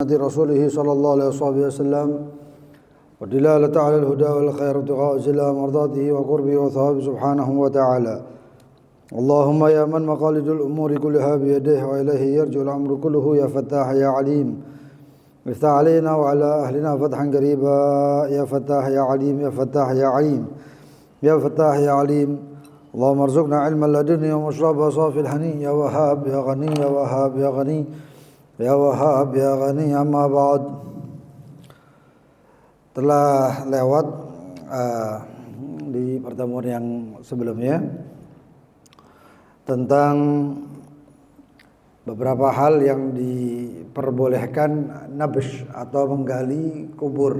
sunnati rasulih sallallahu alaihi wasallam wa dilalata ala al-huda wal khair wa zila mardatihi wa qurbi wa thawabi subhanahu wa ta'ala. Allahumma ya man maqalidul umuri kullaha bi yadihi wa ilayhi yarju al-amru kulluhu ya fattah ya alim. Iftah alaina wa ala ahlina fathan qariba ya fattah ya alim ya fattah ya alim ya fattah ya alim. Allahumma arzuqna ilman ladunni wa mashraba safil hani ya wahhab ya ghani ya wahhab ya ghani ya wahhab ya ghani. Amma ba'd. Telah lewat di pertemuan yang sebelumnya tentang beberapa hal yang diperbolehkan nabsh atau menggali kubur,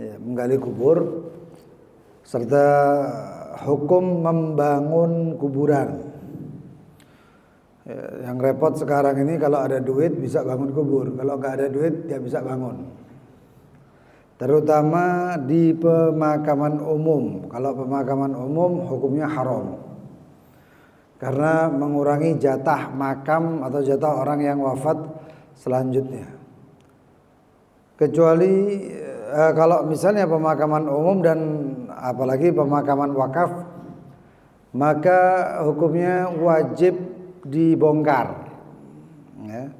ya, menggali kubur serta hukum membangun kuburan. Ya, yang repot sekarang ini kalau ada duit bisa bangun kubur, kalau nggak ada duit tidak bisa bangun. Terutama di pemakaman umum. Kalau pemakaman umum hukumnya haram, karena mengurangi jatah makam atau jatah orang yang wafat selanjutnya. Kecuali kalau misalnya pemakaman umum dan apalagi pemakaman wakaf, maka hukumnya wajib dibongkar, ya,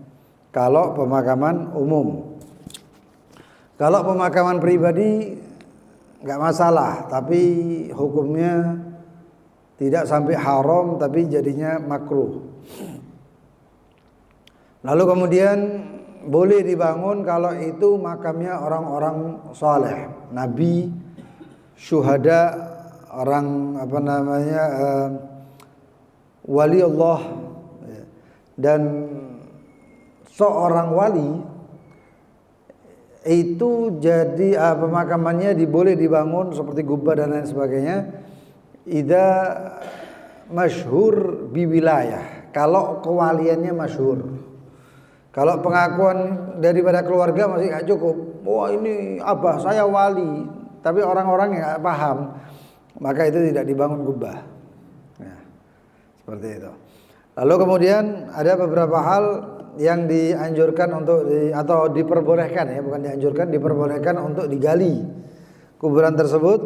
kalau pemakaman umum. Kalau pemakaman pribadi nggak masalah, tapi hukumnya tidak sampai haram, tapi jadinya makruh. Lalu kemudian boleh dibangun kalau itu makamnya orang-orang saleh, nabi, syuhada, orang wali Allah. Dan seorang wali itu jadi pemakamannya boleh dibangun seperti gubah dan lain sebagainya idza masyhur bi wilayah, kalau kewaliannya masyhur. Kalau pengakuan daripada keluarga masih gak cukup, wah ini abah saya wali, tapi orang-orang yang gak paham, maka itu tidak dibangun gubah. Nah, seperti itu. Lalu kemudian ada beberapa hal yang dianjurkan atau diperbolehkan, ya, bukan dianjurkan, diperbolehkan untuk digali kuburan tersebut.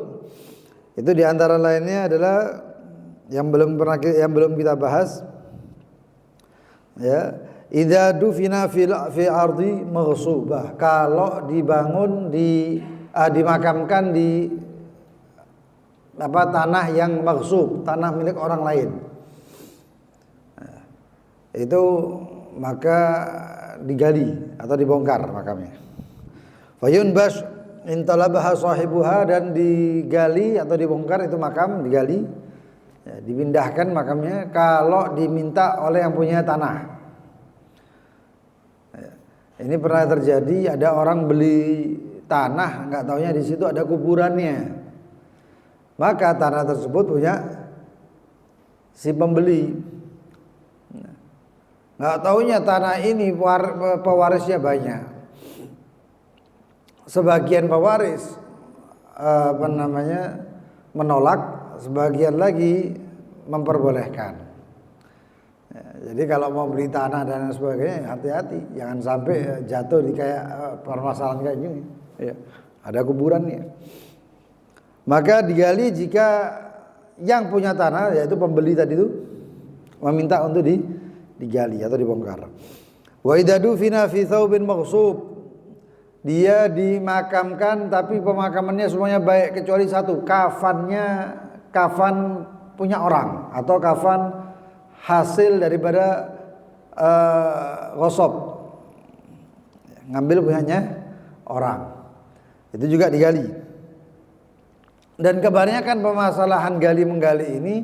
Itu diantara lainnya adalah yang belum kita bahas, ya, idza dufina fi ardi maghsubah, kalau dibangun dimakamkan di tanah yang maghsub, tanah milik orang lain, nah, itu maka digali atau dibongkar makamnya. Fayun bas intalabaha sahibuha, dan digali atau dibongkar itu makam, digali, ya, dipindahkan makamnya kalau diminta oleh yang punya tanah. Ya, ini pernah terjadi, ada orang beli tanah, nggak taunya di situ ada kuburannya, maka tanah tersebut punya si pembeli. Nggak taunya tanah ini pewarisnya banyak. Sebagian pewaris menolak, sebagian lagi memperbolehkan. Ya, jadi kalau mau beli tanah dan sebagainya, hati-hati, jangan sampai jatuh di kayak permasalahan kayak gini. Ya, ada kuburannya. Maka digali jika yang punya tanah, yaitu pembeli tadi itu, meminta untuk digali atau dibongkar. Wa idza dufina fi thawbin maghsub, dia dimakamkan tapi pemakamannya semuanya baik kecuali satu, kafannya kafan punya orang atau kafan hasil daripada ghasab, ngambil punyanya orang, itu juga digali. Dan kebanyakan permasalahan gali menggali ini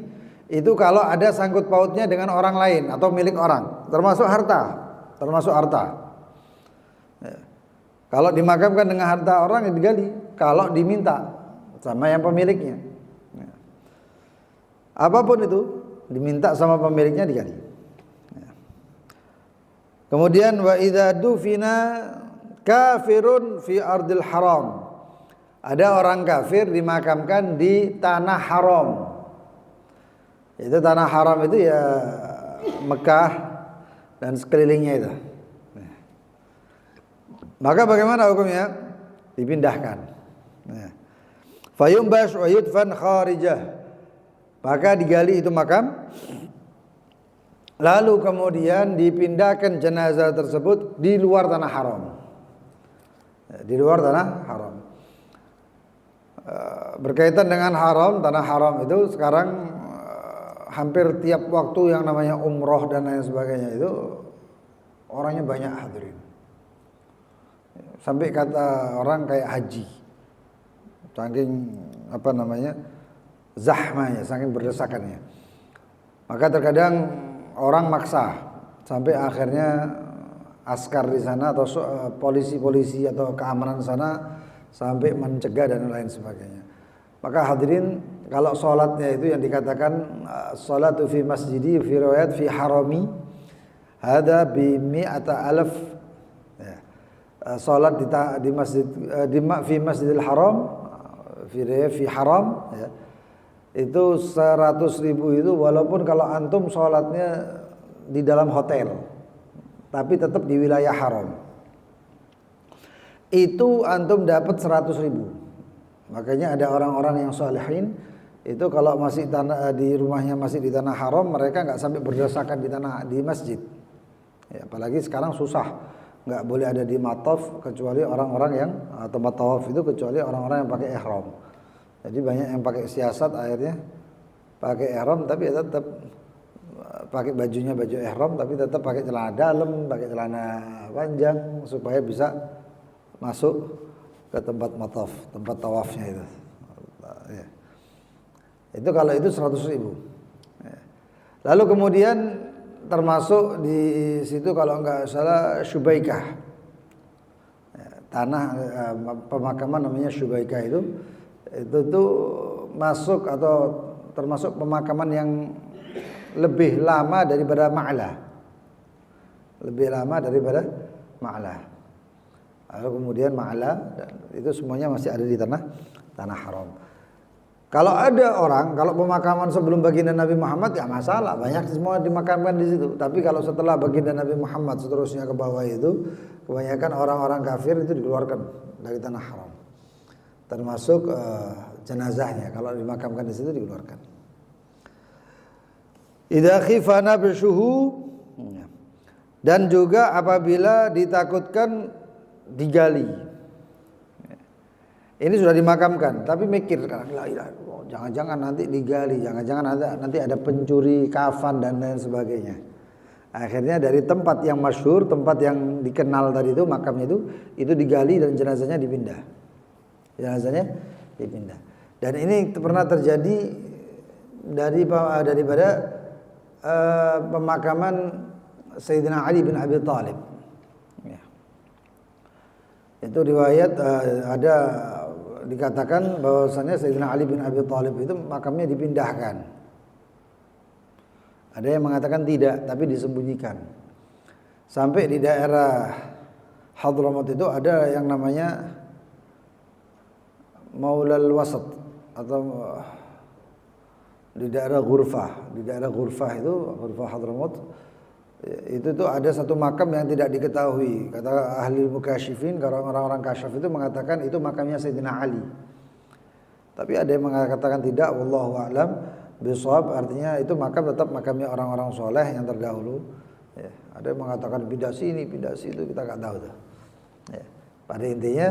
itu kalau ada sangkut pautnya dengan orang lain atau milik orang, termasuk harta. Ya. Kalau dimakamkan dengan harta orang ya digali, kalau diminta sama yang pemiliknya, ya, apapun itu diminta sama pemiliknya digali. Ya. Kemudian wa idza dufina kafirun fi ardil haram, ada orang kafir dimakamkan di tanah haram. Itu tanah haram itu ya Mekah dan sekelilingnya itu. Maka bagaimana hukumnya? Dipindahkan. Ya. Fayumbash wa yudfan kharijah. Maka digali itu makam, lalu kemudian dipindahkan jenazah tersebut di luar tanah haram. Di luar tanah haram. Berkaitan dengan haram, tanah haram itu sekarang hampir tiap waktu yang namanya umroh dan lain sebagainya itu orangnya banyak hadirin. Sampai kata orang kayak haji, saking zahmanya, saking berdesakannya. Maka terkadang orang maksa sampai akhirnya askar di sana atau polisi-polisi atau keamanan sana sampai mencegah dan lain sebagainya. Maka hadirin, kalau sholatnya itu yang dikatakan sholatu fi masjidi fi riwayat fi harami hada bi mi'ata alaf. Salat di masjid fi Masjidil Haram fi haram ya, itu 100.000 itu walaupun kalau antum salatnya di dalam hotel tapi tetap di wilayah haram, itu antum dapat 100.000. Makanya ada orang-orang yang salihin itu kalau masih di rumahnya masih di tanah haram, mereka nggak sampai berdesakan di masjid ya, apalagi sekarang susah. Nggak boleh ada di mataf kecuali orang-orang yang tempat tawaf itu kecuali orang-orang yang pakai ihram. Jadi banyak yang pakai siasat akhirnya pakai ihram tapi tetap pakai bajunya baju ihram tapi tetap pakai celana dalam, pakai celana panjang supaya bisa masuk ke tempat mataf, tempat tawafnya itu. Ya. Itu kalau itu 100.000. Ya. Lalu kemudian termasuk di situ kalau enggak salah Syubaikah, tanah pemakaman namanya Syubaikah itu tuh masuk atau termasuk pemakaman yang lebih lama daripada Ma'la, lebih lama daripada Ma'la. Lalu kemudian Ma'la itu semuanya masih ada di tanah haram. Kalau ada orang, kalau pemakaman sebelum baginda Nabi Muhammad ya masalah, banyak semua dimakamkan di situ. Tapi kalau setelah baginda Nabi Muhammad seterusnya ke bawah itu, kebanyakan orang-orang kafir itu dikeluarkan dari tanah haram. Termasuk jenazahnya kalau dimakamkan di situ dikeluarkan. Idza khifa nabshuhu, dan juga apabila ditakutkan digali. Ini sudah dimakamkan, tapi mikir sekarang, jangan-jangan nanti digali, jangan-jangan nanti ada pencuri kafan dan lain sebagainya. Akhirnya dari tempat yang masyhur, tempat yang dikenal tadi itu makamnya itu digali dan jenazahnya dipindah. Jenazahnya dipindah. Dan ini pernah terjadi daripada pemakaman Sayyidina Ali bin Abi Thalib. Ya. Itu riwayat ada dikatakan bahwasanya Sayyidina Ali bin Abi Thalib itu makamnya dipindahkan. Ada yang mengatakan tidak, tapi disembunyikan. Sampai di daerah Hadramaut itu ada yang namanya Maulal Wasat atau di daerah Ghurfah. Di daerah Ghurfah itu, Ghurfah Hadramaut, itu tuh ada satu makam yang tidak diketahui. Kata ahli mukasyifin, orang-orang kasyaf itu mengatakan itu makamnya Sayyidina Ali. Tapi ada yang mengatakan tidak, wallahu a'lam bishawab, artinya itu makam tetap makamnya orang-orang soleh yang terdahulu. Ya, ada yang mengatakan pindah sini, pindah situ, kita nggak tahu tuh. Ya, pada intinya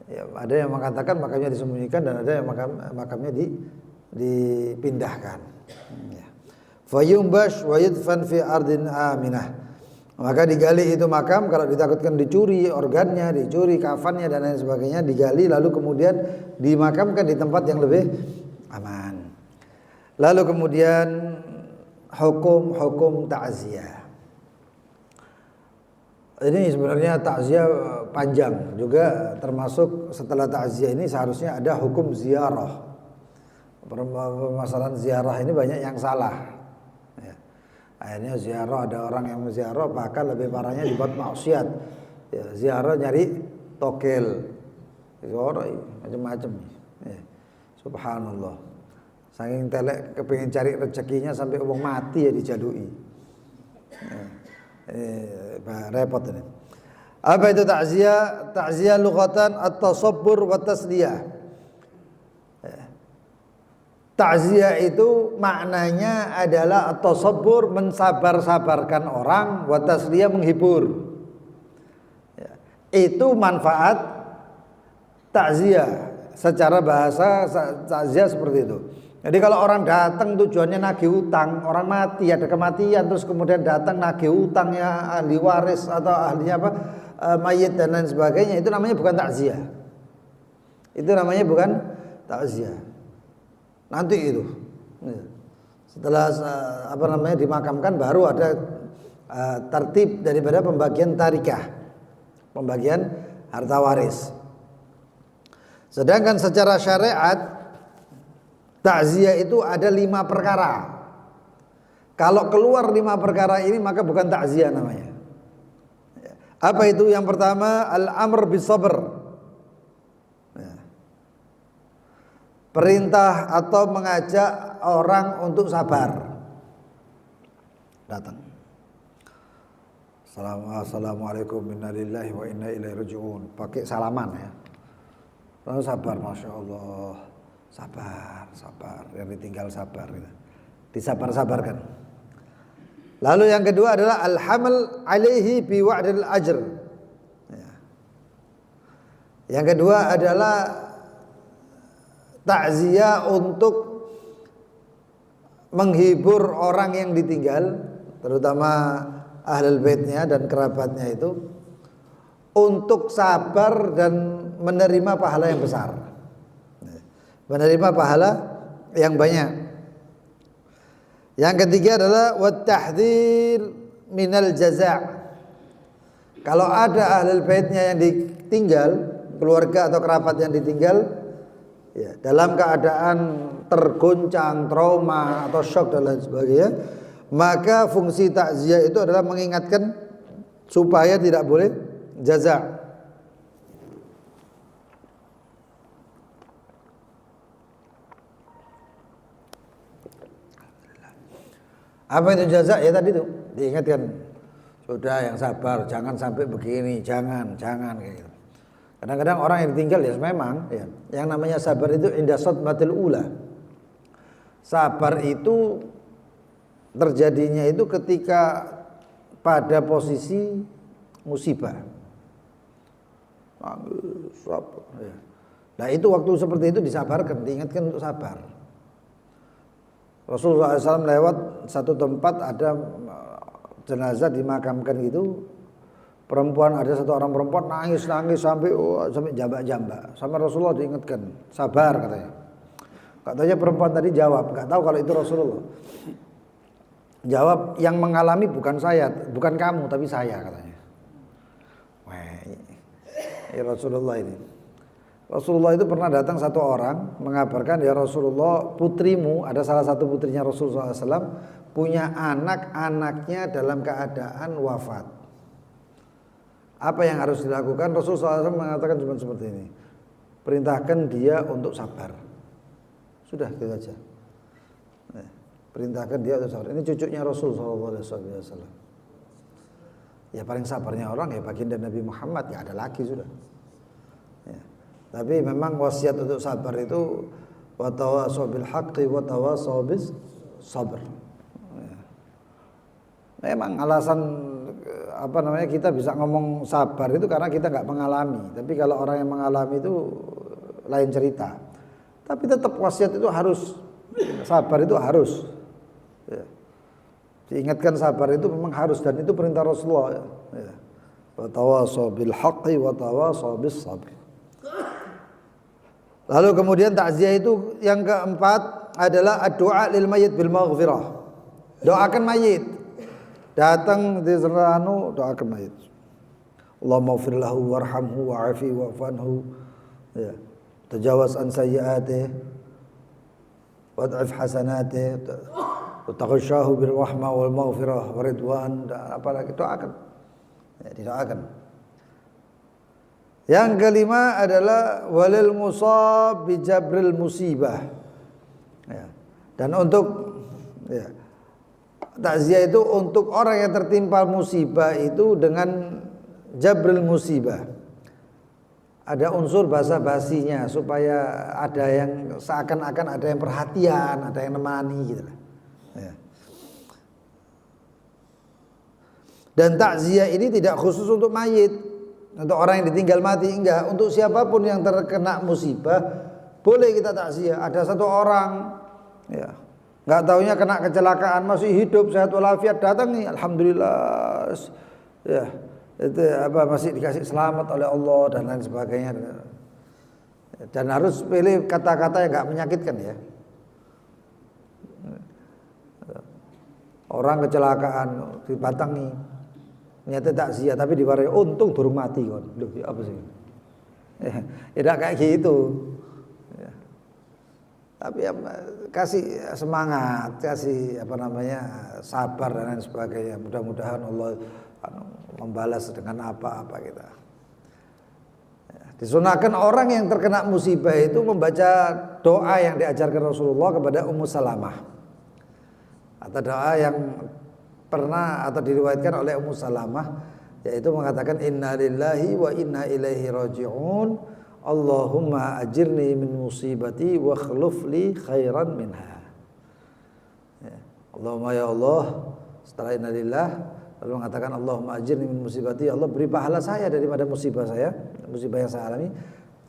ya, ada yang mengatakan makamnya disembunyikan dan ada yang makamnya dipindahkan. Ya. Fayumbash wa yudfan fi ardin aminah. Maka digali itu makam, kalau ditakutkan dicuri organnya, dicuri kafannya dan lain sebagainya, digali lalu kemudian dimakamkan di tempat yang lebih aman. Lalu kemudian hukum takziah. Ini sebenarnya takziah panjang juga, termasuk setelah takziah ini seharusnya ada hukum ziarah. Permasalahan ziarah ini banyak yang salah. Akhirnya ziarah, ada orang yang ziarah bahkan lebih parahnya dibuat maksiat. Ya, ziarah nyari tokel, ziarah macam-macam. Ya, subhanallah. Saking telek kepingin cari rezekinya sampai uang mati ya dijadui. Ya, repot ini. Apa itu takziah? Takziah lughatan at-tasabbur wa tasliyah. Takziah itu maknanya adalah at-tasabbur, mensabar-sabarkan orang, wa tasliyah, menghibur. Itu manfaat takziah. Secara bahasa takziah seperti itu. Jadi kalau orang datang tujuannya nagih utang, orang mati, ada kematian, terus kemudian datang nagih utangnya ahli waris atau ahlinya apa, mayit dan lain sebagainya, itu namanya bukan takziah. Itu namanya bukan takziah. Nanti itu setelah apa namanya dimakamkan baru ada tertib daripada pembagian tarikah, pembagian harta waris. Sedangkan secara syariat takziah itu ada 5 perkara. Kalau keluar 5 perkara ini maka bukan takziah namanya. Apa itu? Yang pertama, al-amr bis sabr. Perintah atau mengajak orang untuk sabar. Datang. Assalamualaikum innalillahi wa inna ilaihi raji'un. Pakai salaman ya. Lalu sabar, masya Allah. Sabar. Yang ditinggal sabar. Disabar-sabarkan. Lalu yang kedua adalah al-hamal alaihi bi wa'dil ajr. Yang kedua adalah takziah untuk menghibur orang yang ditinggal, terutama ahlul baitnya dan kerabatnya itu, untuk sabar dan menerima pahala yang besar, menerima pahala yang banyak. Yang ketiga adalah wat tahdhir minal jaza'. Kalau ada ahlul baitnya yang ditinggal, keluarga atau kerabat yang ditinggal, ya, dalam keadaan tergoncang, trauma atau shock dan lain sebagainya, maka fungsi takziah itu adalah mengingatkan supaya tidak boleh jaza'. Apa itu jaza? Ya tadi itu diingatkan, sudah yang sabar, jangan sampai begini, jangan kayak gitu. Kadang-kadang orang yang ditinggal ya memang ya, yang namanya sabar itu inda sadmatil ula. Sabar itu terjadinya itu ketika pada posisi musibah. Nah itu waktu seperti itu disabarkan, diingatkan untuk sabar. Rasulullah SAW lewat satu tempat, ada jenazah dimakamkan gitu. Perempuan, ada satu orang perempuan nangis sampai jambak-jambak. Sama Rasulullah diingatkan, sabar katanya perempuan tadi jawab, nggak tahu kalau itu Rasulullah. Jawab, yang mengalami bukan saya, bukan kamu, tapi saya, katanya. Wah, ya Rasulullah ini. Rasulullah itu pernah datang satu orang mengabarkan, ya Rasulullah, putrimu, ada salah satu putrinya Rasulullah SAW, punya anaknya dalam keadaan wafat. Apa yang harus dilakukan? Rasulullah SAW mengatakan cuma seperti ini, perintahkan dia untuk sabar. Sudah, gitu aja. Perintahkan dia untuk sabar. Ini cucunya Rasulullah SAW. Ya paling sabarnya orang ya baginda Nabi Muhammad, ya ada lagi sudah. Ya. Tapi memang wasiat untuk sabar itu wa tawasau bil haqqi wa tawasau bis sabr. Ya. Memang alasan apa namanya kita bisa ngomong sabar itu karena kita nggak mengalami. Tapi kalau orang yang mengalami itu lain cerita. Tapi tetap wasiat itu harus, sabar itu harus. Ya. Diingatkan sabar itu memang harus, dan itu perintah Rasulullah. Ya. Wa tawasau bil haqqi wa tawasau bis sabr. Lalu kemudian takziah itu yang keempat adalah doa lil mayyit bil maghfirah. Doakan mayit. Datang di seranu, doakan mayit. Allahumma ighfir lahu warhamhu wa'afi wa'fanhu. Ya. Tajawaz an sayyi'atih wad'if hasanatih wa taghashahu bil rahmah wal maghfirah wa ridwan. Apalagi doakan. Ya, didoakan. Yang kelima adalah walil musab bi jabril musibah. Ya. Dan untuk ya, takziah itu untuk orang yang tertimpa musibah itu dengan jabril musibah. Ada unsur basa-basinya supaya ada yang seakan-akan ada yang perhatian, ada yang nemani gitu lah. Ya. Dan takziah ini tidak khusus untuk mayit, untuk orang yang ditinggal mati, enggak, untuk siapapun yang terkena musibah boleh kita takziah. Ada satu orang ya, enggak taunya kena kecelakaan, masih hidup sehat walafiat, datang nih, alhamdulillah. Ya, itu masih dikasih selamat oleh Allah dan lain sebagainya. Dan harus pilih kata-kata yang enggak menyakitkan ya. Orang kecelakaan dibatangi, nyata takziah tapi diwarai untung durung mati kon. Loh, apa sih? Tidak kayak gitu. Ya. Tapi ya, kasih semangat, kasih sabar dan lain sebagainya. Mudah-mudahan Allah membalas dengan apa-apa kita. Ya. Disunahkan orang yang terkena musibah itu membaca doa yang diajarkan Rasulullah kepada Ummu Salamah. Atau doa yang pernah atau diriwayatkan oleh Ummu Salamah, yaitu mengatakan inna lillahi wa inna ilaihi raji'un, Allahumma ajirni min musibati wa khluf li khairan minha. Ya. Allahumma ya Allah, setelah inna lillah lalu mengatakan Allahumma ajirni min musibati, Allah beri pahala saya daripada musibah saya, musibah yang saya alami,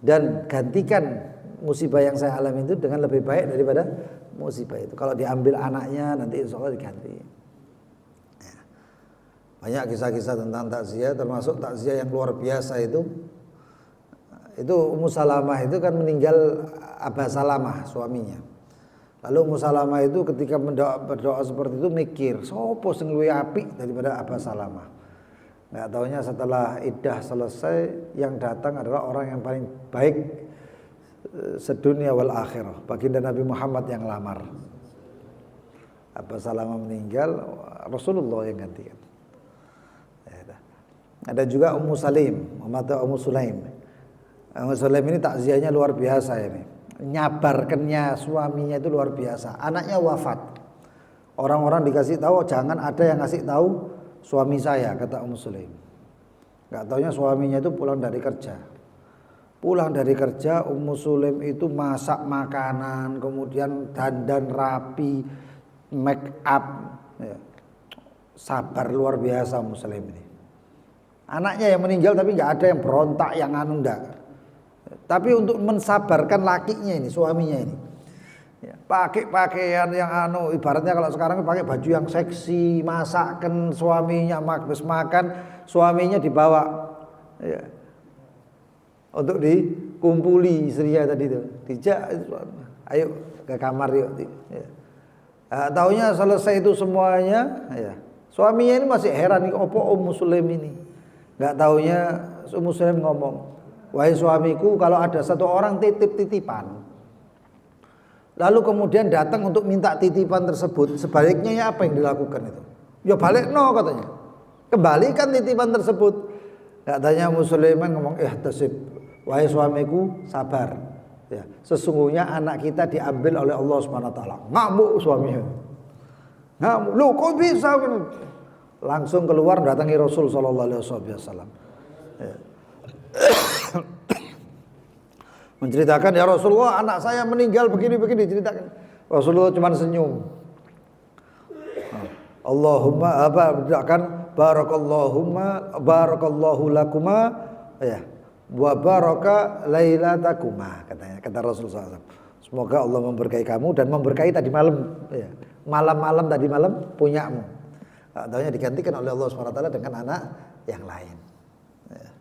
dan gantikan musibah yang saya alami itu dengan lebih baik daripada musibah itu. Kalau diambil anaknya nanti insya Allah diganti. Ya. Banyak kisah-kisah tentang takziah, termasuk takziah yang luar biasa itu Ummu Salamah itu kan meninggal Aba Salamah suaminya. Lalu Ummu Salamah itu ketika berdoa seperti itu mikir, sopo sing luwih apik daripada Aba Salamah. Enggak taunya setelah iddah selesai yang datang adalah orang yang paling baik sedunia wal akhirah, baginda Nabi Muhammad yang lamar. Aba Salamah meninggal, Rasulullah yang gantikan. Ada juga Ummu Salim, Ummu Sulaim. Ummu Sulaim ini takziahnya luar biasa ini. Nyabarkannya suaminya itu luar biasa. Anaknya wafat. Orang-orang dikasih tahu, jangan ada yang ngasih tahu suami saya, kata Ummu Sulaim. Enggak taunya suaminya itu pulang dari kerja. Pulang dari kerja, Ummu Sulaim itu masak makanan, kemudian dandan rapi, make up, ya. Sabar luar biasa Ummu Sulaim ini. Anaknya yang meninggal tapi nggak ada yang berontak, yang anu enggak. Tapi untuk mensabarkan lakinya ini, suaminya ini, ya, pakai pakaian yang anu, ibaratnya kalau sekarang pakai baju yang seksi, masakkan suaminya, habis makan suaminya dibawa. Ya. Untuk dikumpuli istrinya tadi itu, dijak, ayo ke kamar yuk. Ya. Taunya selesai itu semuanya, ya. Suaminya ini masih heran, opo Ummu Sulaim ini. Nggak taunya Ummu Sulaim ngomong, wahai suamiku, kalau ada satu orang titip-titipan, lalu kemudian datang untuk minta titipan tersebut, sebaliknya ya apa yang dilakukan itu? Ya balik no katanya, kembalikan titipan tersebut. Nggak tanya Ummu Sulaiman ngomong, tasib, wahai suamiku, sabar. Ya, sesungguhnya anak kita diambil oleh Allah Subhanahu wa taala. Ngamuk suaminya. Ngamuk. Loh, kok bisa? Langsung keluar datangi Rasul sallallahu alaihi wasallam. Ya. Menceritakan, ya Rasulullah, anak saya meninggal begini-begini, ceritakan. Rasulullah cuma senyum. Allahumma barakallahu lakuma, ya. Wa baraka lailatakuma, katanya, kata Rasulullah SAW. Semoga Allah memberkahi kamu dan memberkahi tadi malam, ya. Malam-malam tadi malam punyamu. Taunya digantikan oleh Allah SWT dengan anak yang lain. Ya.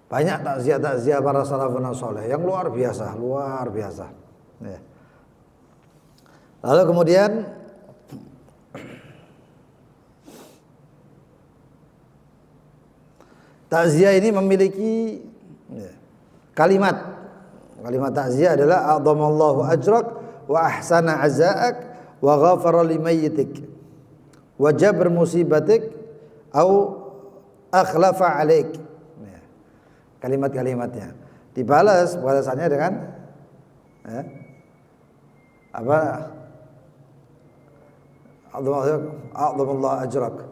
Banyak takziah para salafun saleh yang luar biasa. Ya. Lalu kemudian takziah ini memiliki kalimat takziah adalah a'dhamallahu ajrak wa ahsana azaak wa ghafara limayyitik wa jabr musibatik au akhlafa alaik. Kalimat-kalimatnya dibalas balasannya dengan apa? A'dhamallahu ajrak.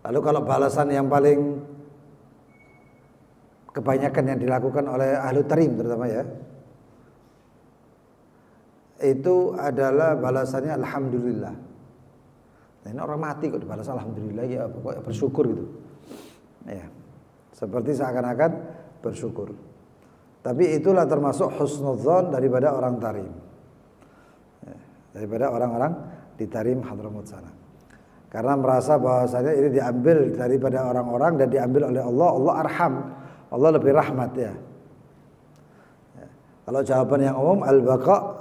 Lalu kalau balasan yang paling kebanyakan yang dilakukan oleh ahlu tarim terutama ya, itu adalah balasannya alhamdulillah. Nah, ini orang mati kok dibalas alhamdulillah, ya pokoknya bersyukur gitu. Ya. Seperti seakan-akan bersyukur. Tapi itulah termasuk husnudzon daripada orang tarim. Ya, daripada orang-orang di tarim Hadramut sana. Karena merasa bahwasanya ini diambil daripada orang-orang dan diambil oleh Allah, Allah arham. Allah lebih rahmat ya. Ya. Kalau jawaban yang umum al-baqa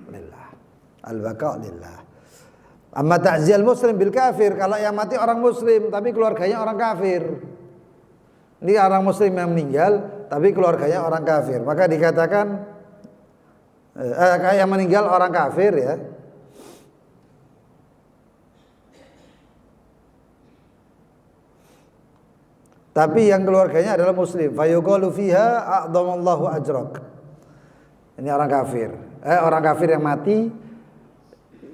lillah. Al-baqa lillah. Amma ta'ziyal muslim bil kafir, kalau yang mati orang muslim tapi keluarganya orang kafir. Ini orang muslim yang meninggal tapi keluarganya orang kafir, maka dikatakan yang meninggal orang kafir ya. Tapi yang keluarganya adalah muslim, fayuqalu fiha a'dhamallahu ajrak. Ini orang kafir. Orang kafir yang mati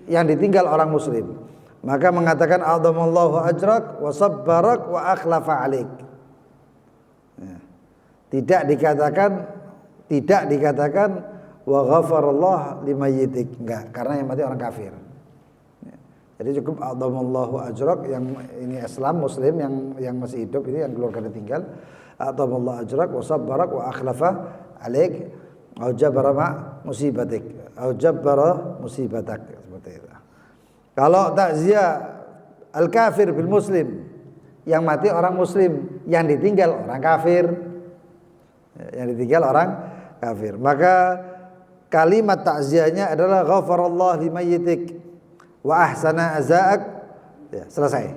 yang ditinggal orang muslim, maka mengatakan a'dhamallahu ajrak wa sabbarak wa akhlafa alaik. Ya. Tidak dikatakan wa ghafarallah limayyitik, enggak, karena yang mati orang kafir. Ya. Jadi cukup a'dhamallahu ajrak, yang ini Islam muslim yang masih hidup ini, yang keluarga ditinggal, a'dhamallahu ajrak wa sabbarak wa akhlafa alaik au jabara musibatik au jabara musibatak, seperti itu. Kalau takziah al-kafir bil muslim, yang mati orang muslim, yang ditinggal orang kafir, maka kalimat takziahnya adalah ghafarallah limayyitik wa ahsana azaak. Ya, selesai.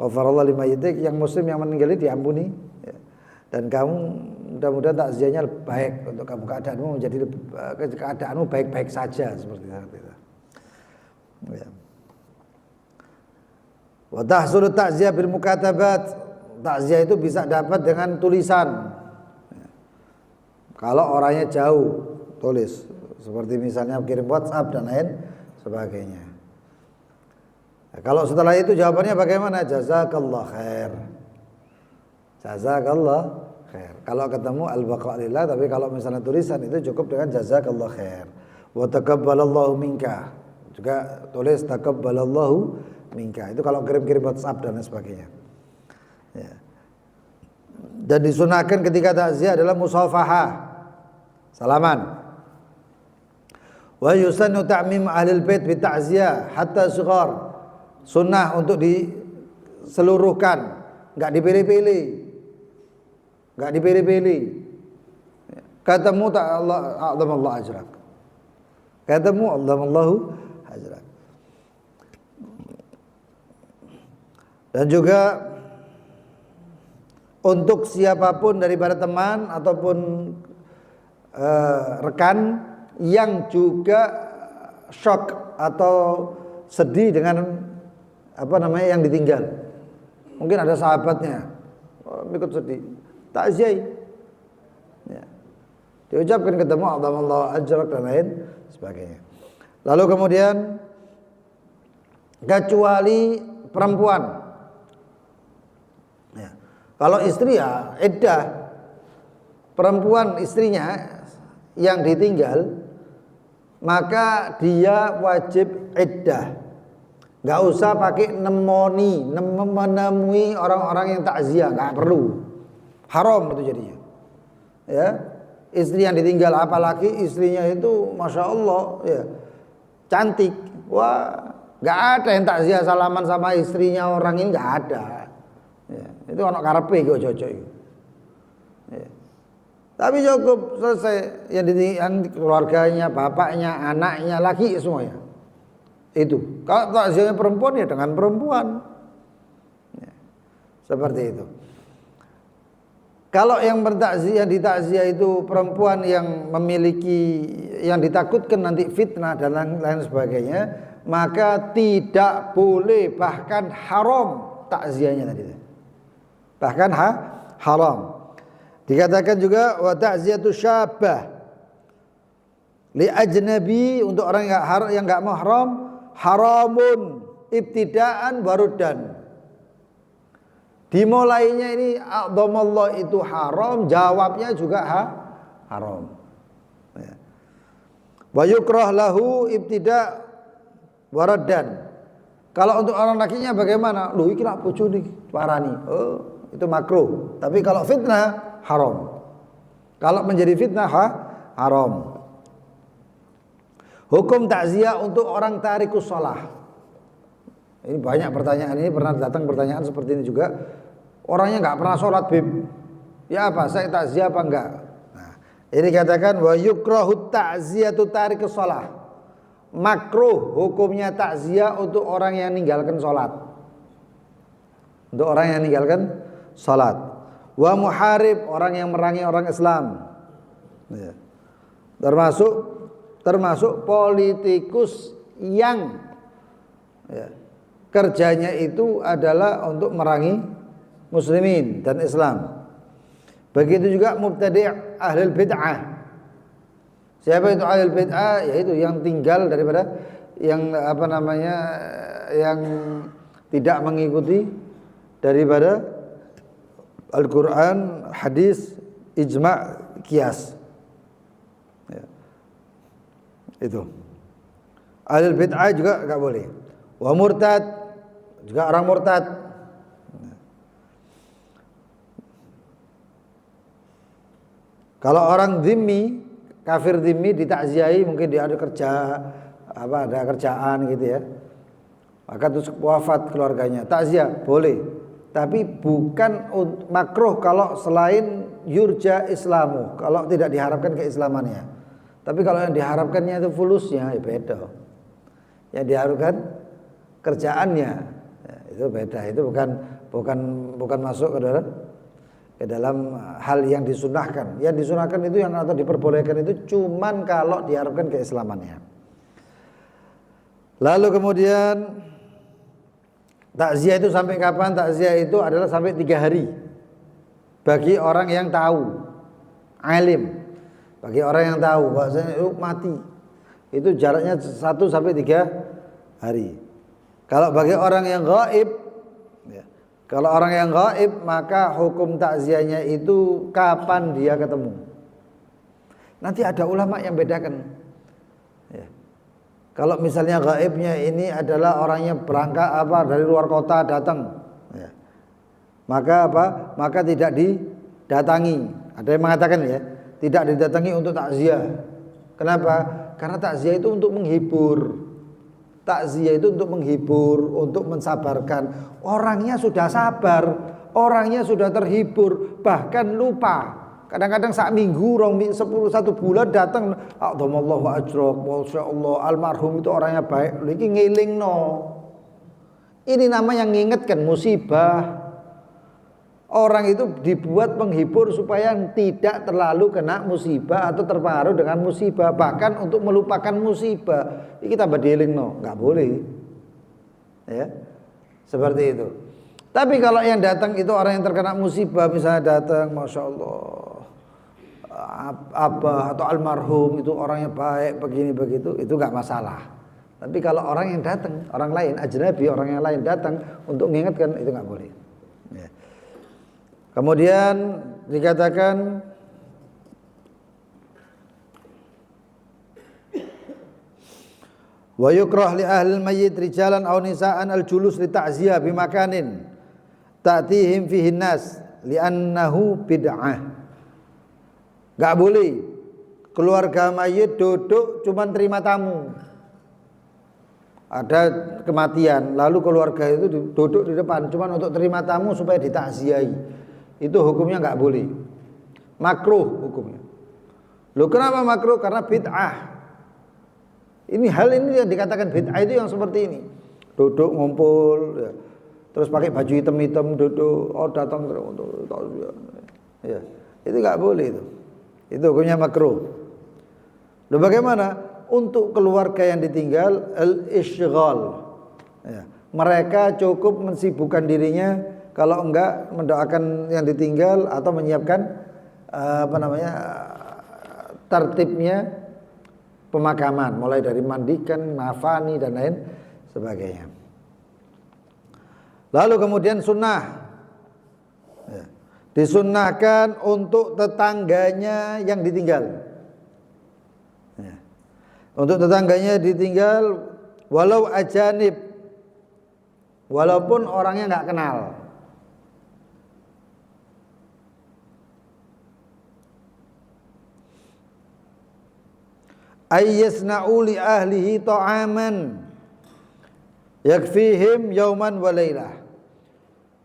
Ghafarallah limayyitik, yang muslim yang meninggal diampuni ya. Dan kamu mudah-mudahan takziahnya baik untuk kamu, keadaanmu baik-baik saja, seperti itu. Ya. Wa tahsulu ta'ziyah bil mukatabat. Takziah itu bisa dapat dengan tulisan. Ya. Kalau orangnya jauh, tulis. Seperti misalnya kirim WhatsApp dan lain sebagainya. Nah, kalau setelah itu jawabannya bagaimana? Jazakallah khair. Jazakallah khair. Kalau ketemu al-baqa lillah, tapi kalau misalnya tulisan itu cukup dengan jazakallah khair. Wa taqabbalallahu minka. Juga tulis taqabbalallahu minka. Itu kalau kirim-kirim WhatsApp dan lain sebagainya. Ya. Dan disunahkan ketika takziah adalah musafahah, salaman. Wa yusannu ta'mim ahlil bait bi ta'ziyah hatta sughar. Sunnah untuk diseluruhkan, enggak dipilih-pilih. Enggak dipilih-pilih. Ketemu tak Allah a'dhamallahu ajrak. Ketemu a'dhamallahu ajrak. Dan juga untuk siapapun daripada teman ataupun rekan yang juga shock atau sedih dengan yang ditinggal. Mungkin ada sahabatnya ikut sedih, takziah. Ya. Diucapkan ketemu a'dhamallahu ajrak dan lain sebagainya. Lalu kemudian kecuali perempuan. Ya. Kalau istri ya iddah. Perempuan istrinya yang ditinggal, maka dia wajib iddah. Enggak usah pakai menemui orang-orang yang takziah, enggak perlu. Haram itu jadinya. Ya. Istri yang ditinggal, apalagi istrinya itu Masya Allah ya, cantik. Wah, enggak ada yang takziah salaman sama istrinya orang ini, enggak ada. Ya. Itu anak karepe kok cocok itu. Ya. Tapi cukup selesai, yang keluarganya, bapaknya, anaknya, laki semuanya. Itu. Kalau takziahnya perempuan ya dengan perempuan. Ya. Seperti itu. Kalau yang bertakziah, ditakziah itu perempuan yang memiliki, yang ditakutkan nanti fitnah dan lain sebagainya, maka tidak boleh, bahkan haram takziahnya tadi. Bahkan haram. Dikatakan juga wa ta'ziyatu syabah li ajnabi, untuk orang yang enggak mahram, haramun ibtidaan waruddan. Dimulainya ini a'dhamallah itu haram, jawabnya juga haram. Ya. Wa yukrah lahu ibtida' waraddan. Kalau untuk orang lakinya bagaimana? Loh iki lak bojone parani. Oh, itu makruh. Tapi kalau fitnah haram. Kalau menjadi fitnah haram. Hukum takziah untuk orang tarikus shalah. Ini banyak pertanyaan, ini pernah datang pertanyaan seperti ini juga. Orangnya enggak pernah sholat, Bib. Ya apa? Saya takziah apa enggak? Nah, ini katakan wa yukrahu ta'ziyatu tarikus shalah. Makruh hukumnya takziah untuk orang yang meninggalkan sholat. Untuk orang yang meninggalkan sholat. Wa muharib, orang yang merangi orang Islam. Ya. Termasuk politikus yang kerjanya itu adalah untuk merangi muslimin dan Islam. Begitu juga mubtadi' ahlul bid'ah. Siapa itu ahlul bid'ah? Yaitu yang tinggal daripada yang yang tidak mengikuti daripada Al-Qur'an, hadis, ijma', qiyas. Itu ahlul bid'ah juga enggak boleh. Wa murtad, juga orang murtad. Kalau orang dhimmi, kafir dhimmi ditakziahi, mungkin dia ada ada kerjaan gitu ya. Maka terus wafat keluarganya, takziah boleh. Tapi bukan makruh kalau selain yurja islamu, kalau tidak diharapkan keislamannya. Tapi kalau yang diharapkannya itu fulusnya, ya beda. Yang diharapkan kerjaannya, ya, itu beda. Itu bukan masuk ke dalam hal yang disunahkan. Yang disunahkan itu yang atau diperbolehkan itu cuman kalau diharapkan keislamannya. Lalu kemudian takziah itu sampai kapan? Takziah itu adalah sampai 3 hari bagi orang yang tahu, alim. Bagi orang yang tahu bahwasanya mati itu jaraknya 1 sampai 3 hari. Kalau bagi orang yang gaib, kalau orang yang gaib maka hukum takziahnya itu kapan dia ketemu. Nanti ada ulama yang bedakan. Ya. Kalau misalnya gaibnya ini adalah orangnya berangkat dari luar kota datang, ya. Maka tidak didatangi. Ada yang mengatakan ya, tidak didatangi untuk takziah. Kenapa? Karena takziah itu untuk menghibur. Takziah itu untuk menghibur, untuk mensabarkan. Orangnya sudah sabar, orangnya sudah terhibur, bahkan lupa. Kadang-kadang sak minggu, 1 bulan datang, a'dhamallahu ajrak, masyaallah, almarhum itu orangnya baik. Iki ngelingno. Ini namanya ngingetkan musibah. Orang itu dibuat menghibur supaya tidak terlalu kena musibah atau terpengaruh dengan musibah, bahkan untuk melupakan musibah. Ini kita badilingno, nggak boleh. Ya. Seperti itu. Tapi kalau yang datang itu orang yang terkena musibah, misalnya datang, masya Allah, abah atau almarhum itu orangnya baik begini begitu, itu nggak masalah. Tapi kalau orang yang datang, orang lain, ajnabi, orang yang lain datang untuk mengingatkan, itu nggak boleh. Ya. Kemudian dikatakan wa yukrah li ahli al-mayyit rijalan aw nisaan al-julus li ta'ziyah bi makanin ta'tihim fihi nas li'annahu bid'ah. Enggak boleh keluarga mayit duduk cuman terima tamu. Ada kematian lalu keluarga itu duduk di depan cuman untuk terima tamu supaya ditakziahi. Itu hukumnya enggak boleh. Makruh hukumnya. Loh kenapa makruh? Karena bid'ah. Ini yang dikatakan bid'ah itu yang seperti ini. Duduk ngumpul ya. Terus pakai baju hitam-hitam duduk, datang terus untuk ya. Itu enggak boleh itu. Itu hukumnya makruh. Loh bagaimana? Untuk keluarga yang ditinggal al-ishghal. Ya. Mereka cukup mensibukkan dirinya kalau enggak mendoakan yang ditinggal atau menyiapkan tertibnya pemakaman, mulai dari mandikan, nafani dan lain sebagainya. Lalu kemudian sunnah Disunnahkan untuk tetangganya yang ditinggal. Ya. Untuk tetangganya ditinggal walau ajanib, walaupun orangnya nggak kenal. Ayyasna'u li ahlihi ta'aman yakfihim yauman wa lailah.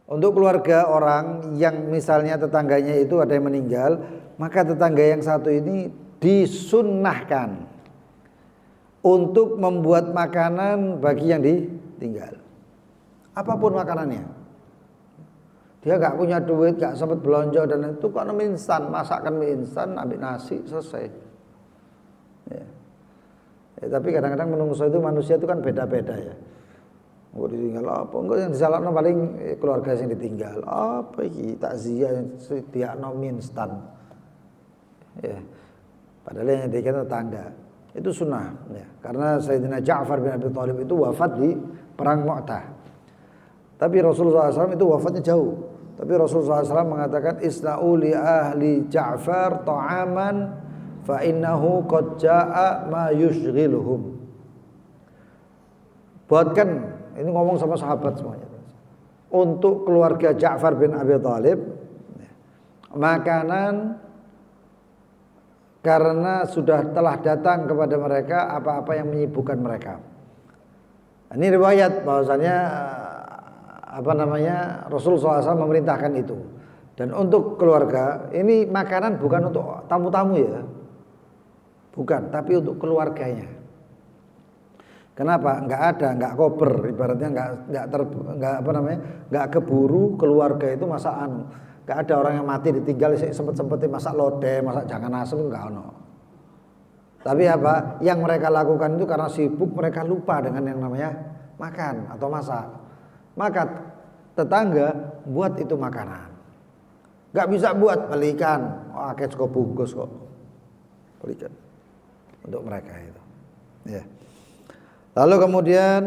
Untuk keluarga orang yang misalnya tetangganya itu ada yang meninggal, maka tetangga yang satu ini disunnahkan untuk membuat makanan bagi yang ditinggal. Apapun makanannya. Dia gak punya duit, gak sempat belanja dan itu kok mie instan, masakkan mie instan, ambil nasi, selesai. Ya. Ya, tapi kadang-kadang menungso itu manusia itu kan beda-beda ya. Enggak ditinggal apa, enggak yang disalahkan paling keluarga yang ditinggal. Apa iki takziah yang sediakno mie instan. Ya. Padahal yang dikira tetangga. Itu sunnah ya. Karena Sayyidina Ja'far bin Abi Thalib itu wafat di perang Mu'tah. Tapi Rasulullah SAW itu wafatnya jauh. Tapi Rasulullah SAW mengatakan isna'u li ahli Ja'far ta'aman fa innahu qad jaa'a ma yushghiluhum. Buatkan, ini ngomong sama sahabat semuanya, untuk keluarga Ja'far bin Abi Thalib makanan, karena sudah telah datang kepada mereka apa-apa yang menyibukkan mereka. Ini riwayat bahwasanya Rasulullah SAW memerintahkan itu. Dan untuk keluarga ini makanan bukan untuk tamu-tamu ya, bukan, tapi untuk keluarganya. Kenapa? Nggak koper, ibaratnya nggak keburu keluarga itu masakan. Nggak ada orang yang mati ditinggal sempet-sempetin masak lodeh, masak jangan asem, nggak ono. Tapi apa? Yang mereka lakukan itu karena sibuk, mereka lupa dengan yang namanya makan atau masak. Maka tetangga buat itu makanan. Nggak bisa buat belikan, akeh cukup bungkus kok, belikan untuk mereka itu. Ya. Lalu kemudian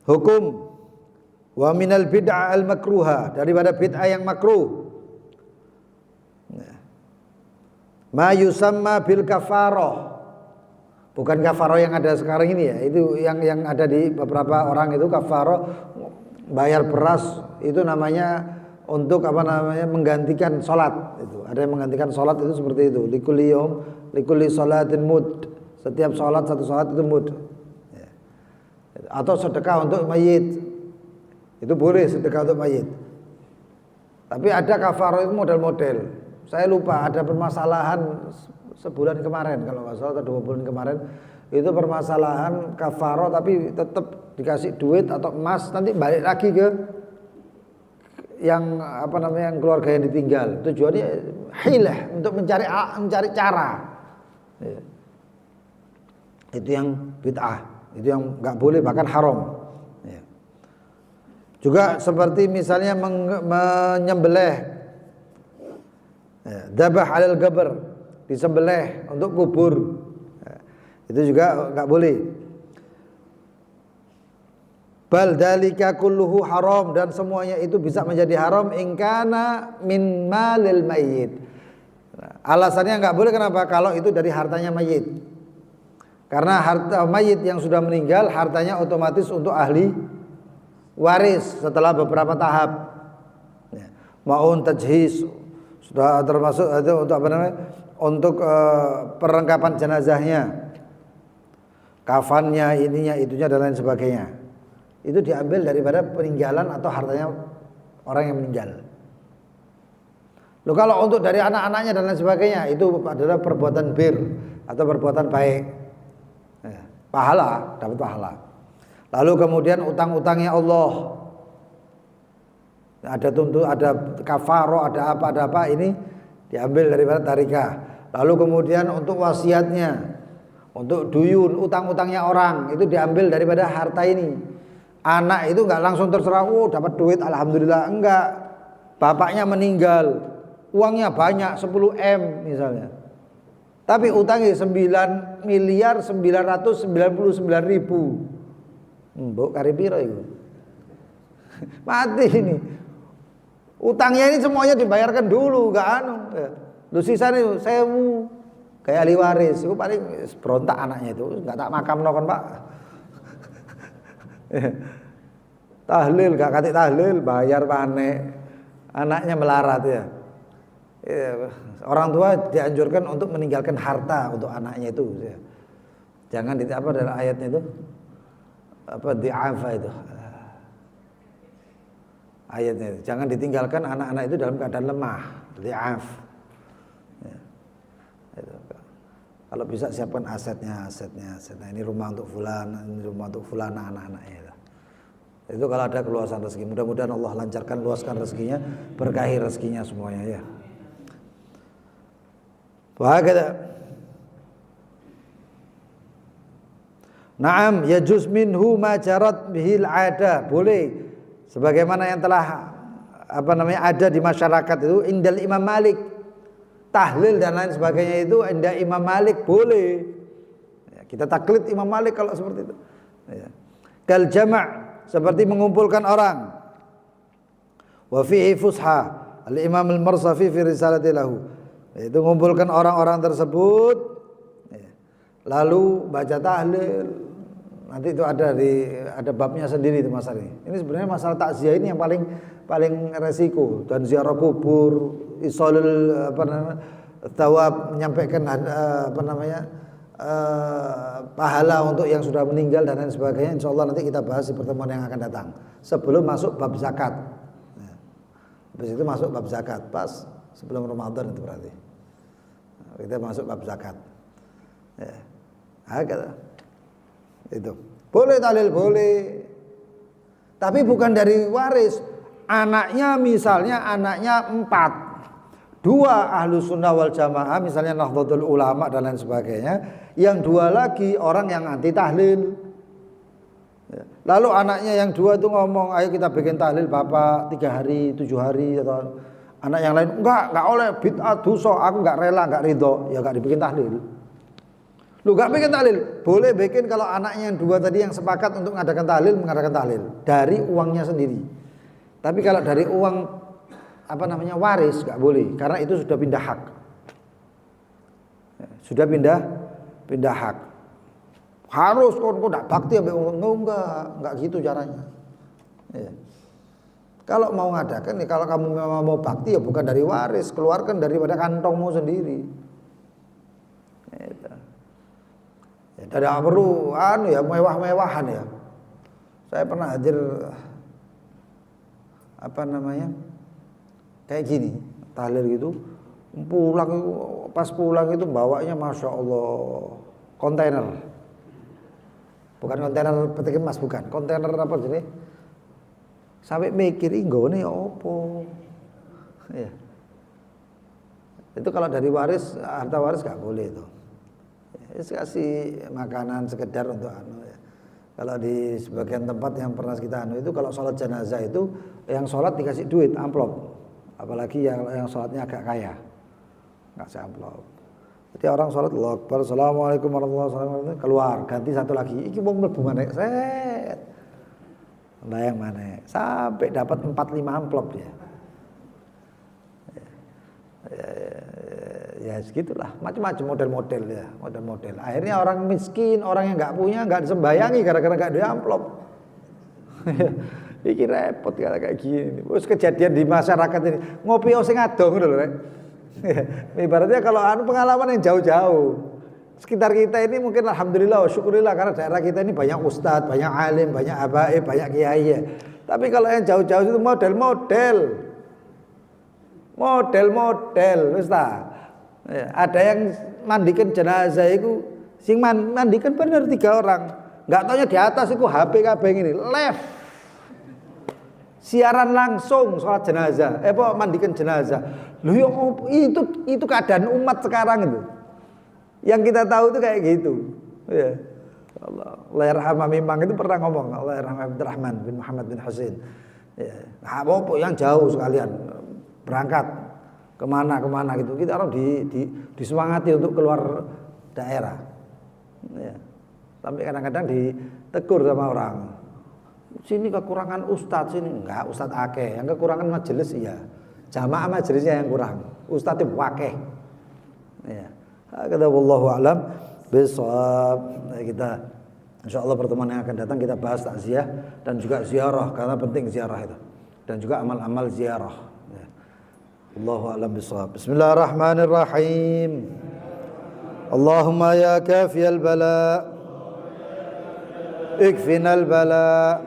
hukum wa minal bid'ah al makruha, daripada bid'ah yang makruh. Ma yusamma bil kafarah. Bukan kafarah yang ada sekarang ini ya, itu yang ada di beberapa orang itu kafarah bayar beras itu namanya untuk menggantikan salat itu. Ada yang menggantikan salat itu seperti itu. Likulli yawm likulli salatin mud. Setiap salat satu salat itu mud. Atau sedekah untuk mayit, itu boleh sedekah untuk mayit. Tapi ada kafarah itu model-model. Saya lupa, ada permasalahan sebulan kemarin kalau nggak salah, atau 2 bulan kemarin, itu permasalahan kafarah tapi tetap dikasih duit atau emas, nanti balik lagi ke yang yang keluarga yang ditinggal. Tujuannya hilah, untuk mencari cara. Itu yang bid'ah. Itu yang nggak boleh, bahkan haram. Ya. Juga seperti misalnya menyembelih, dzabah alal qabr, disembelih untuk kubur. Ya. Itu juga nggak boleh. Bal dzalika kulluhu haram, dan semuanya itu bisa menjadi haram ingkana min malil mayyit. Nah, alasannya nggak boleh kenapa? Kalau itu dari hartanya mayit. Karena harta mayit yang sudah meninggal, hartanya otomatis untuk ahli waris setelah beberapa tahap. Ya. Maun tajhiz sudah termasuk itu untuk untuk perlengkapan jenazahnya, kafannya, ininya, itunya dan lain sebagainya. Itu diambil daripada peninggalan atau hartanya orang yang meninggal. Loh, kalau untuk dari anak-anaknya dan lain sebagainya, itu adalah perbuatan bir atau perbuatan baik. Pahala, dapat pahala. Lalu kemudian utang-utangnya Allah, ada kafarah, ada apa, ini diambil daripada tarikah. Lalu kemudian untuk wasiatnya, untuk duyun, utang-utangnya orang, itu diambil daripada harta ini. Anak itu nggak langsung terserah, dapat duit, alhamdulillah, enggak. Bapaknya meninggal, uangnya banyak, 10 M misalnya. Tapi utangnya 9.999.000. Mbok kari piro iku? Mati ini. Utangnya ini semuanya dibayarkan dulu, nggak anu. Ya. Lu sisa nih 1.000 kayak ahli waris, itu paling berontak anaknya itu, nggak tak makam kan Pak. Tahlil, gak katik tahlil, bayar panek, anaknya melarat ya. Orang tua dianjurkan untuk meninggalkan harta untuk anaknya itu. Ya. Jangan apa dalam ayatnya itu apa di'afa itu. Ayatnya itu. Jangan ditinggalkan anak-anak itu dalam keadaan lemah, di'af. Ya. Itu. Kalau bisa siapkan asetnya. Nah, ini rumah untuk fulan, ini rumah untuk fulana anak-anaknya. Itu kalau ada keluasan rezeki. Mudah-mudahan Allah lancarkan, luaskan rezekinya, berkahi rezekinya semuanya ya. Wahakata. Naam yajuz minhu ma jarat bihil ada. Boleh. Sebagaimana yang telah ada di masyarakat itu indal Imam Malik. Tahlil dan lain sebagainya itu indah Imam Malik boleh. Ya, kita taklid Imam Malik kalau seperti itu. Ya. Kal jama' seperti mengumpulkan orang. Wa fihi fusha al-Imam al-Marsafi fi risalati lahu. Itu mengumpulkan orang-orang tersebut ya. Lalu baca tahlil. Nanti itu ada babnya sendiri itu masalah ini. Ini sebenarnya masalah takziah ini yang paling resiko, dan ziarah kubur, isolul tawab, menyampaikan pahala untuk yang sudah meninggal dan lain sebagainya. Insyaallah nanti kita bahas di pertemuan yang akan datang. Sebelum masuk bab zakat. Nah, habis itu masuk bab zakat pas sebelum Ramadan itu berarti. Nah, kita masuk bab zakat. Ya. Agak itu. Boleh tahlil boleh. Tapi bukan dari waris. Anaknya misalnya 4, 2 ahlu sunnah wal jamaah, misalnya Nahdlatul Ulama dan lain sebagainya, yang 2 lagi orang yang anti tahlil. Lalu anaknya yang 2 itu ngomong, ayo kita bikin tahlil bapak 3 hari, 7 hari, atau anak yang lain enggak oleh, bid'ah dosa, aku enggak rela, enggak ridho, ya enggak dibikin tahlil. Lu enggak bikin tahlil, boleh bikin kalau anaknya yang 2 tadi yang sepakat untuk mengadakan tahlil dari uangnya sendiri. Tapi kalau dari uang waris nggak boleh, karena itu sudah pindah hak. Sudah pindah hak. Harus kok enggak bakti sampai enggak gitu caranya. Ya. Kalau mau ngadakan nih, kalau kamu memang mau bakti ya bukan dari waris, keluarkan daripada kantongmu sendiri. Gitu. Ya, tidak perlu mewah-mewahan ya. Saya pernah hadir kayak gini, tahlil gitu, pas pulang itu bawanya masya Allah kontainer, bukan kontainer peti kemas, bukan kontainer apa jadi, sampai mikir inggone opo, ya. Itu kalau dari waris, harta waris nggak boleh itu, ya, kasih makanan sekedar untuk ya. Kalau di sebagian tempat yang pernah kita itu kalau sholat jenazah itu yang sholat dikasih duit amplop, apalagi yang sholatnya agak kaya ngasih amplop. Jadi orang sholat Allahu Akbar, Assalamualaikum warahmatullahi wabarakatuh, keluar ganti satu lagi, iki mau mlebu maneh, set bayang maneh sampai dapat 4-5 amplop dia. Ya segitulah, macam-macam model-model ya, model-model. Akhirnya orang miskin, orang yang nggak punya, nggak disembayangi gara-gara nggak ada amplop. Iki repot kayak gini. Terus kejadian di masyarakat ini, ngopi sing adong ngono lho, Rek. Ibaratnya kalau pengalaman yang jauh-jauh. Sekitar kita ini mungkin alhamdulillah, syukurillah karena daerah kita ini banyak ustadz, banyak alim, banyak habaib, banyak kiai ya. Tapi kalau yang jauh-jauh itu model-model, wis ta. Ya, ada yang mandikan jenazah itu, sing mandikan bener 3 orang. Enggak taunya di atas itu HP kabeh ngene, live. Siaran langsung sholat jenazah. Mandikan jenazah. Loh ya itu keadaan umat sekarang itu. Yang kita tahu itu kayak gitu. Ya. Allah yarhamah Mimang itu pernah ngomong, Allah yarhamah Abdurrahman bin Muhammad bin Husain. Ya, apa yang jauh sekalian berangkat kemana gitu, kita orang disemangati untuk keluar daerah ya. Sampai kadang-kadang ditegur sama orang, sini kekurangan ustadz, sini enggak, ustadz akeh, yang kekurangan majelis iya, jamaah majelisnya yang kurang, ustadz wakeh. Ya, kata wallahu alam bisawab. Kita insyaallah pertemuan yang akan datang kita bahas takziah dan juga ziarah, karena penting ziarah itu, dan juga amal-amal ziarah. Ya. Wallahu alam bisawab. Bismillahirrahmanirrahim. Allahumma ya kafiyal bala ikfina al bala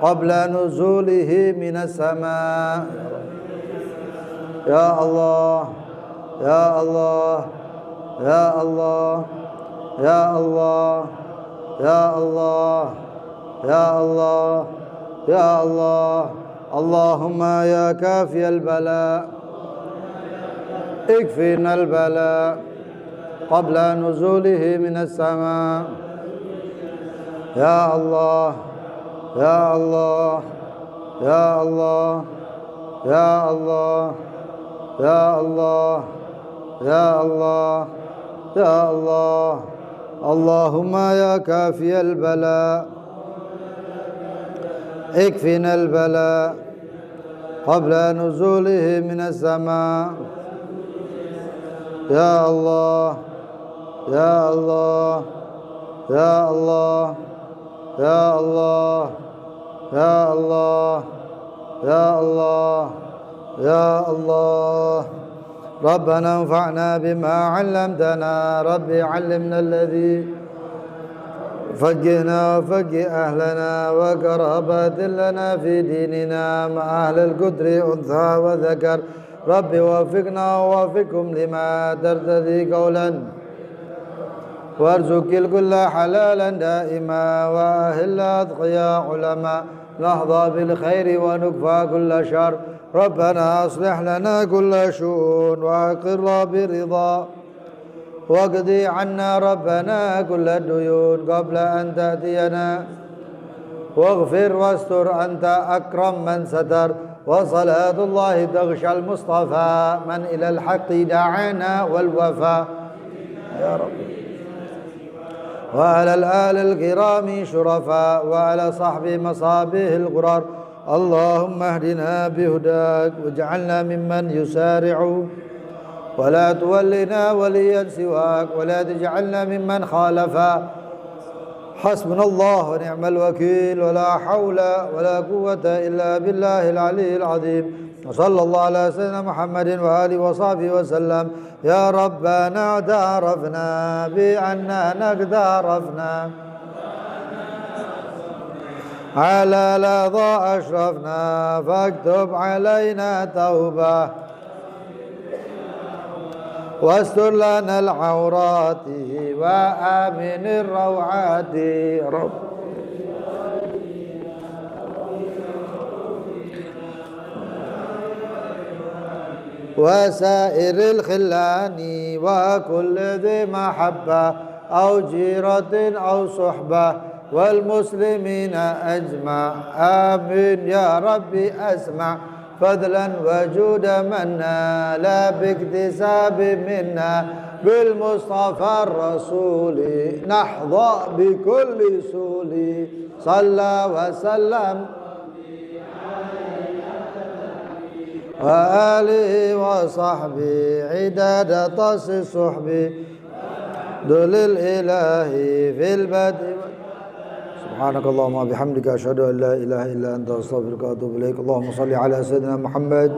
qabla nuzulihi minas sama. Ya Allah, ya Allah, ya Allah, ya Allah, ya Allah, ya Allah, ya Allah. Allahumma ya kafiyal bala ikfina al bala qabla nuzulihi minas sama. Ya Allah, ya Allah, ya Allah, ya Allah, ya Allah, ya Allah, ya Allah. Allahumma ya kafiyal bala ikfina al bala qabla nuzulihi minas sama. Ya Allah, ya Allah, ya Allah, ya Allah, ya Allah, ya Allah, ya Allah. ربنا انفعنا بما علمتنا ربي علمنا الذي فقهنا وفقه أهلنا وقرابات لنا في ديننا مع أهل القدر أنثى وذكر ربي وفقنا ووفقكم لما ترتدي قولا وارزق الكل حلالا دائما وأهل أتقياء علماء نحظى بالخير ونكفى كل شر ربنا أصلح لنا كل شؤون وأقر برضا واقضي عنا ربنا كل الديون قبل أن تأتينا واغفر واستر أنت أكرم من ستر وصلاة الله تغشى المصطفى من إلى الحق دعانا والوفاء يا رب وعلى الآل الكرام شرفاء وعلى صحب مصابه الغرار اللهم اهدنا بهداك واجعلنا ممن يسارع ولا تولنا وليا سواك ولا تجعلنا ممن خالفا حسبنا الله ونعم الوكيل ولا حول ولا قوة إلا بالله العلي العظيم وصلى الله على سيدنا محمد وآله وصحبه وسلم يا ربنا اعترفنا بأننا قد عرفنا على لظى أشرفنا فاكتب علينا توبة واستر لنا العورات وآمن الروعات رب وسائر الخلان وكل ذي محبة أو جيرة أو صحبة والمسلمين أجمع آمين يا ربي أسمع فضلا وجود منا لا باكتساب منا بالمصطفى الرسول نحظى بكل سول صلى وسلم وآله وصحبه عداد طس الصحب دل الإله في البدء سبحانك اللهم وبحمدك أشهد أن لا إله إلا أنت أستغفرك وأتوب إليك اللهم صل على سيدنا محمد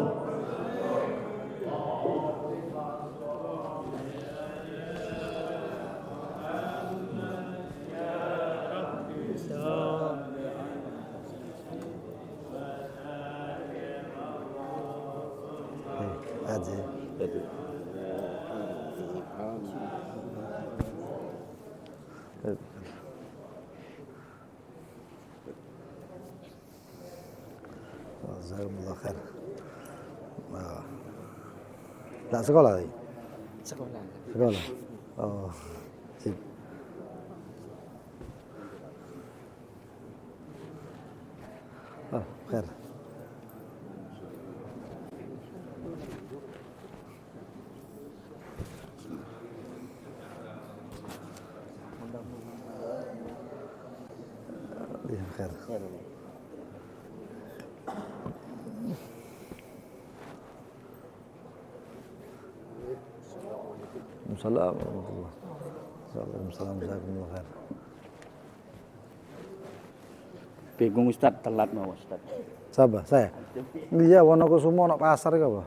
Jazakumullah khair. Tak sekolah lagi? Sekolah. Sekolah. Oh, sip. Oh, khair. Iya, khair. khair. Assalamualaikum warahmatullahi wabarakatuh. Bingung Ustaz, telat mau Ustaz. Siapa? Saya? Iya, Wonokusumo nak pasar ke apa?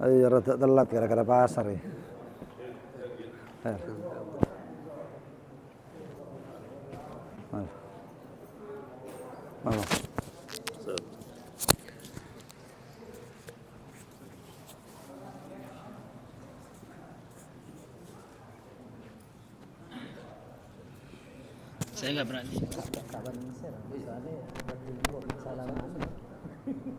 Ayo rada telat gara-gara pasar ya. Mana? Saya nggak berani. Kawan Mesir, misalnya berdua salah